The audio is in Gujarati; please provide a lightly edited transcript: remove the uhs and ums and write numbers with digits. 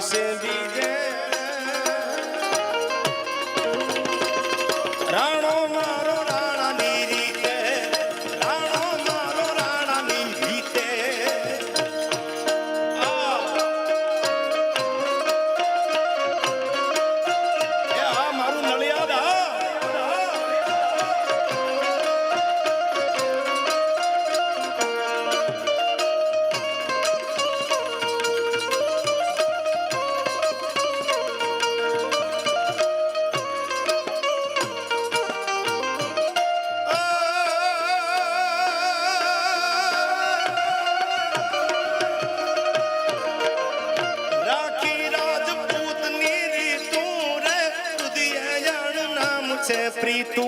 આવશે બીજે રાણો મારો રાણાની રીતે રાણો મારો રાણાની રીતે આ મારું નળિયાદ પ્રીતુ